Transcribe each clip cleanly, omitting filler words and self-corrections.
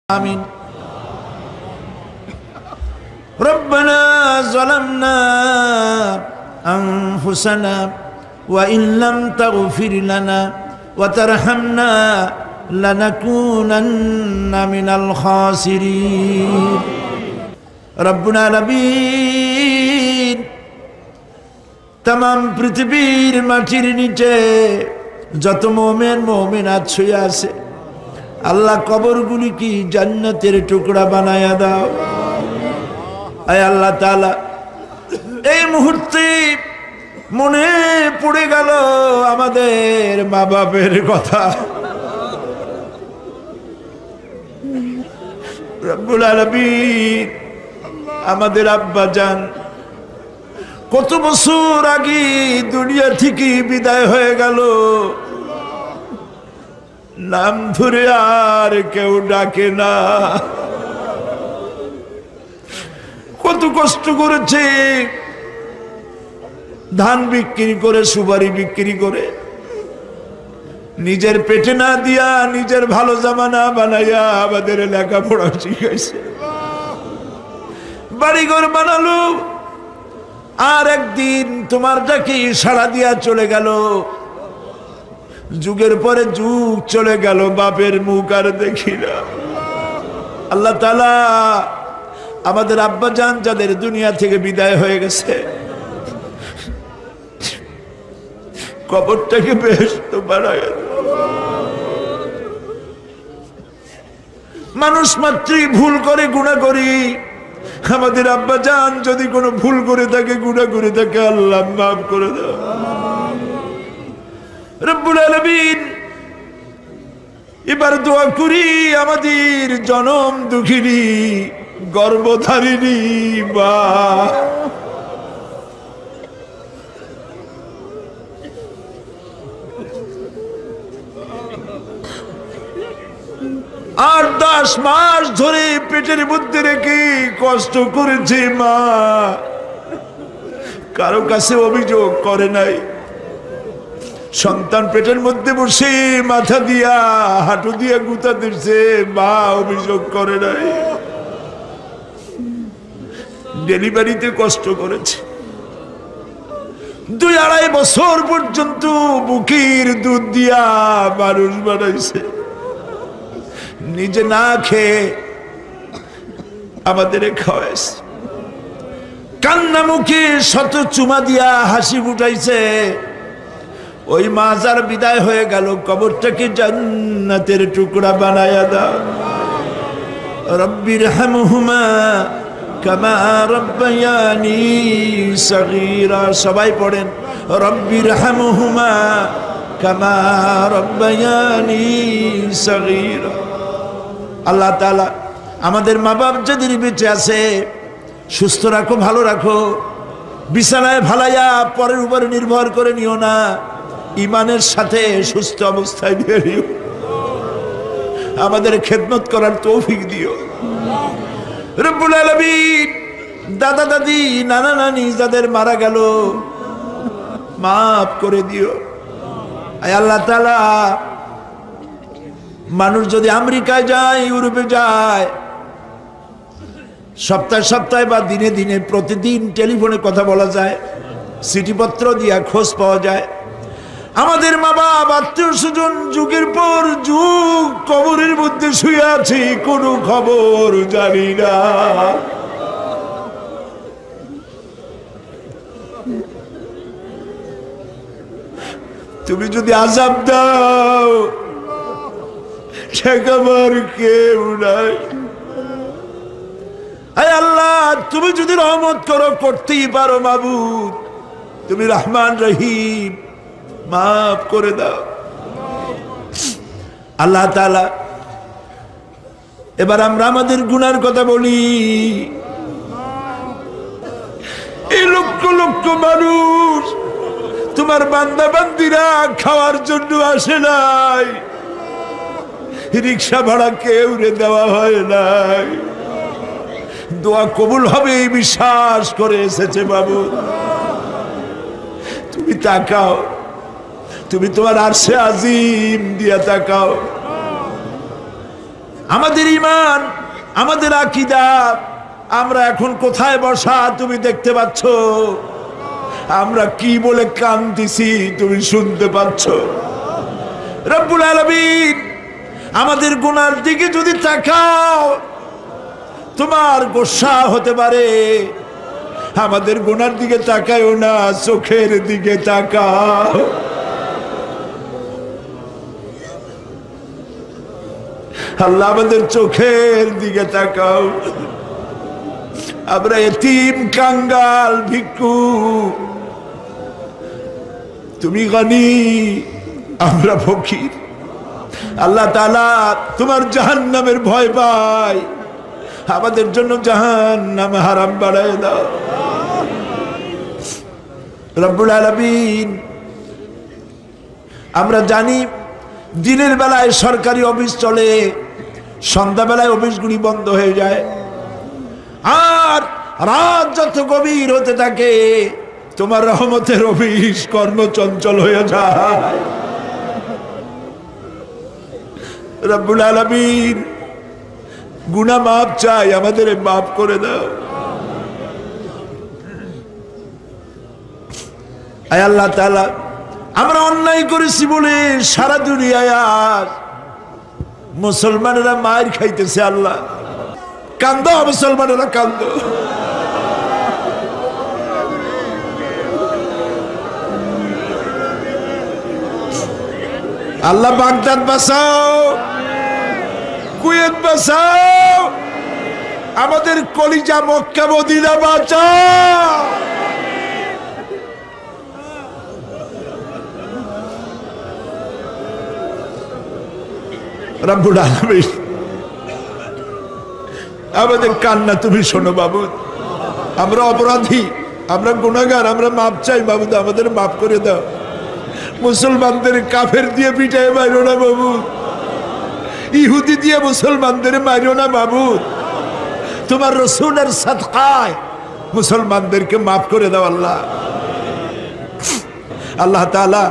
آمين. ربنا ظلمنا أنفسنا وإن لم تغفر لنا وترحمنا لنكونن من الخاسرين. ربنا العالمين तमाम পৃথিবীর মাটির নিচে যত মুমিন মুমিনাত শুয়ে আছে আল্লাহ কবরগুলি কি জান্নাতের টুকরা বানায়া দাও। আয় আল্লাহ তাআলা, এই মুহূর্তে মনে পড়ে গেল আমাদের মা বাপের কথা। রব্বুল আলামিন আমাদের আব্বা জান কত বছর আগে দুনিয়া থেকে বিদায় হয়ে গেল, নাম ধরে আর কেউ ডাকে না। কত কষ্ট করেছে, ধান বিক্রি করে সুপারি বিক্রি করে নিজের পেটে না দিয়া নিজের ভালো জামা না বানাইয়া আমাদের লেখাপড়া শিখাইছে, বাড়িঘর বানালো। আর একদিন তোমার ডাকে সাড়া দিয়া চলে গেল। যুগের পরে যুগ চলে গেল, বাপের মুখ আর দেখি না। আল্লাহ তাআলা আমাদের আব্বা জান যাদের দুনিয়া থেকে বিদায় হয়ে গেছে কবরটাকে বেহেশত বানায়। মানুষ মাত্রই ভুল করে, গুনাহ করি। আমাদের আব্বা জান যদি কোনো ভুল করে থাকে, গুনাহ করে থাকে, আল্লাহ মাফ করে দাও। রব্বুল আলামিন এবার দোয়া করি আমাদের জনম দুঃখিনী গর্ভধারিণী মা, আর 10 মাস ধরে পেটের মধ্যে রেখে কষ্ট করেছে মা, কারো কাছে অভিযোগ করে নাই। সন্তান পেটের মধ্যে বসে মাথা দিয়া হাঁটু দিয়া গুতা দিচ্ছে, মা অভিযোগ করে নাই। ডেলিভারিতে কষ্ট করেছে, 2-2.5 বছর পর্যন্ত বুকের দুধ দিয়া মানুষ বানাইছে, নিজে না খেয়ে আমাদের খাওয়াইছে। কান্না মুখে শত চুমা দিয়া হাসি ফুটাইছে। ওই মা যার বিদায় হয়ে গেল, কবরটাকে জান্নাতের টুকরা বানায়া দাও। রব্বির হামহুমা কামা রব্বায়ানি সগীরা। সবাই পড়েন, রব্বির হামহুমা কামা রব্বায়ানি সগীরা। আল্লাহ তাআলা আমাদের মা বাপ যাদের বেঁচে আছে সুস্থ রাখো, ভালো রাখো। বিছানায় ভালাইয়া পরের উপরে নির্ভর করে নিও না, ইমানের সাথে সুস্থ অবস্থায় বেরিও। আমাদের খেদমত করার তৌফিক দিও রব্বুল আলামিন। দাদা দাদি নানা নানি যাদের মারা গেল মাফ করে দিও। আয় আল্লাহ তাআলা, মানুষ যদি আমেরিকায় যায়, ইউরোপে যায়, সপ্তাহে সপ্তাহে বা দিনে দিনে প্রতিদিন টেলিফোনে কথা বলা যায়, চিঠিপত্র দিয়া খোঁজ পাওয়া যায়। আমাদের মা বাবা আত্মীয় স্বজন যুগের পর যুগ কবরের মধ্যে শুয়ে আছে, কোনো খবর জানি না। তুমি যদি আযাব দাও ঠেকাবার কেউ নাই। আয় আল্লাহ, তুমি যদি রহমত করো, করতেই পারো মাবুদ, তুমি রহমান রহিম, মাফ করে দাও। আল্লাহ তাআলা এবার আমরা আমাদের গুনার কথা বলি। এই লক্ষ লক্ষ মানুষ তোমার বান্দা বান্দিরা খাওয়ার জন্য আসে নাই, রিক্সা ভাড়া কেউ রে দেওয়া হয় নাই, দোয়া কবুল হবে এই বিশ্বাস করে এসেছে। বাবু তুমি তাকাও, তুমি তোমার আরশে আজিম দিয়া তাকাও। আমাদের ঈমান, আমাদের আকীদা, আমরা এখন কোথায় বসা তুমি দেখতে পাচ্ছ, আমরা কি বলে কাঁদতেছি তুমি শুনতে পাচ্ছ। রব্বুল আলামিন আমাদের গুনার দিকে যদি তাকাও তোমার গোসা হতে পারে। আমাদের গুনার দিকে তাকায়ও না, চোখের দিকে তাকাও। আল্লাহ আমাদের চোখের দিকে তাকাও। আমরা এতিম, কাঙ্গাল, ভিক্ষু, তুমি গনি, আমরা ফকির। আল্লাহ তাআলা তোমার জাহান্নামের ভয় পাই, আমাদের জন্য জাহান্নাম হারাম বানায় দাও। রব্বুল আলামিন আমরা জানি দিনের বেলায় সরকারি অফিস চলে, সন্ধ্যাবেলায় অফিসগুলি বন্ধ হয়ে যায়, আর রাত যত গভীর হতে থাকে তোমার রহমতের অফিস কর্মচঞ্চল হয়ে যায়। রব্বুল আলামিন গুনাহ মাফ চাই, আমাদের মাফ করে দাও। আয় আল্লাহ তাআলা, আমরা অন্যায় করেছি বলে সারা দুনিয়ায় আজ মুসলমানেরা মার খাইতেছে। আল্লাহ কান্দো, মুসলমানেরা কান্দো। আল্লাহ বাগদাদ বাঁচাও, কুয়েত বাঁচাও, আমাদের কলিজা মক্কা মদিনা বাঁচাও। রব্বুল আলামিন আমাদের কান্না তুমি শোনো বাবুদ। আমরা অপরাধী, আমরা গুনাহগার, আমরা মাপ চাই বাবুদ, আমাদের মাফ করে দাও। মুসলমানদের কাফের দিয়ে পিটায় মারো না বাবুদ, ইহুদি দিয়ে মুসলমানদের মারো না বাবুদ। তোমার রাসূলের সাদকায় মুসলমানদেরকে মাফ করে দাও আল্লাহ। আল্লাহ তাআলা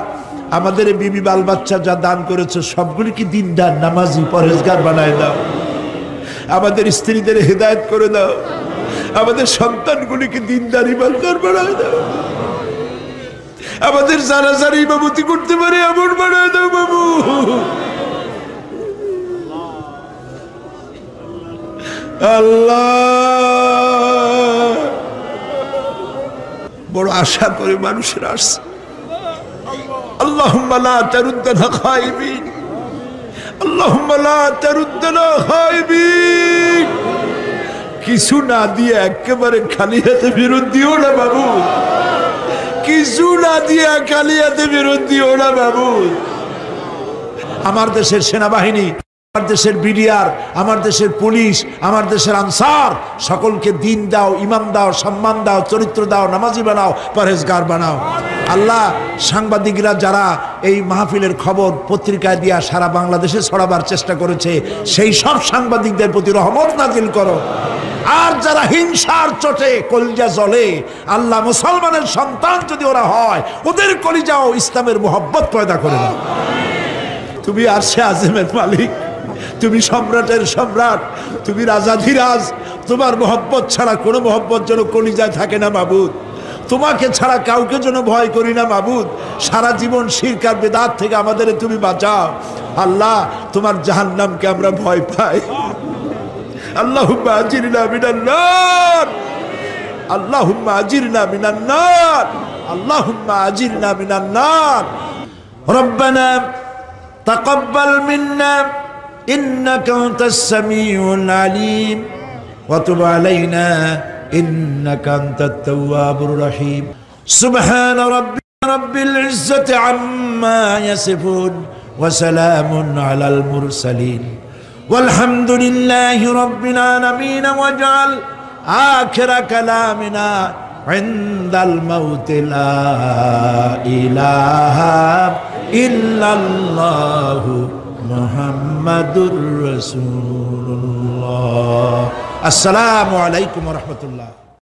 আমাদের বিবি বাল বাচ্চা যা দান করেছে সবগুলিকে দিনদার, নামাজি, পরহেজগার বানায় দাও। আমাদের স্ত্রীদের হেদায়েত করে দাও, আমাদের সন্তানগুলিকে দিনদার, ইমানদার বানায় দাও। আমাদের যারা যারা ইমামতি করতে পারে এমন বানায় দাও বাবু। আল্লাহ বড় আশা করে মানুষের আসছে। اللهم لا تردنا خائبين، اللهم لا تردنا خائبين। কিছু না দিয়ে একেবারে খালি হাতে ফেরত দিও না বাবু, কিছু না দিয়ে খালি হাতে ফেরত দিও না বাবু। আমার দেশের সেনাবাহিনী, আমার দেশের বিডিআর, আমার দেশের পুলিশ, আমার দেশের আনসার সকলকে দিন দাও, ইমাম দাও, সম্মান দাও, চরিত্র দাও, নামাজি বানাও, পরহেজগার বানাও। আল্লাহ সাংবাদিকরা যারা এই মাহফিলের খবর পত্রিকায় দিয়া সারা বাংলাদেশে ছড়াবার চেষ্টা করেছে, সেই সব সাংবাদিকদের প্রতি রহমত নাজিল করো। আর যারা হিংসার চোটে কলিজা জ্বলে, আল্লাহ মুসলমানের সন্তান যদি ওরা হয়, ওদের কলিজাও ইসলামের মোহব্বত পয়দা করে দাও। তুমি আরশে আযমের মালিক, তুমি সম্রাটের সম্রাট, তুমি রাজাধিরাজ। তোমার মোহব্বত ছাড়া কোনো মোহব্বত যেন কলিজায় থাকে না মাবুদ। তোমাকে ছাড়া কাউকে যেন ভয় করি না মাবুদ। সারা জীবন শিরক আর বিদআত থেকে আমাদের তুমি বাঁচাও আল্লাহ। তোমার জাহান্নামকে আমরা ভয় পাই। আল্লাহুম্মা আজিরনা মিনান নার, আল্লাহুম্মা আজিরনা মিনান নার, আল্লাহুম্মা আজিরনা মিনান নার। রব্বানা তাকাব্বাল মিন্না ইন্নাকা আনতাস সামিউল আলিম ওয়া তুব আলাইনা ইন্নাকা আনতাত তাওয়াবুর রহিম। সুবহান রাব্বিল ইজ্জাতি আম্মা ইয়াসিফুন ওয়া সালামুন আলাল মুরসালিন ওয়ালহামদুলিল্লাহি রাব্বিল আলামিন। ওয়াজআল আখিরা কালামিনা ইনদাল মাউত লা ইলাহা ইল্লাল্লাহু মুহাম্মাদুর রাসূলুল্লাহ। আসসালামু আলাইকুম ওয়া রাহমাতুল্লাহ।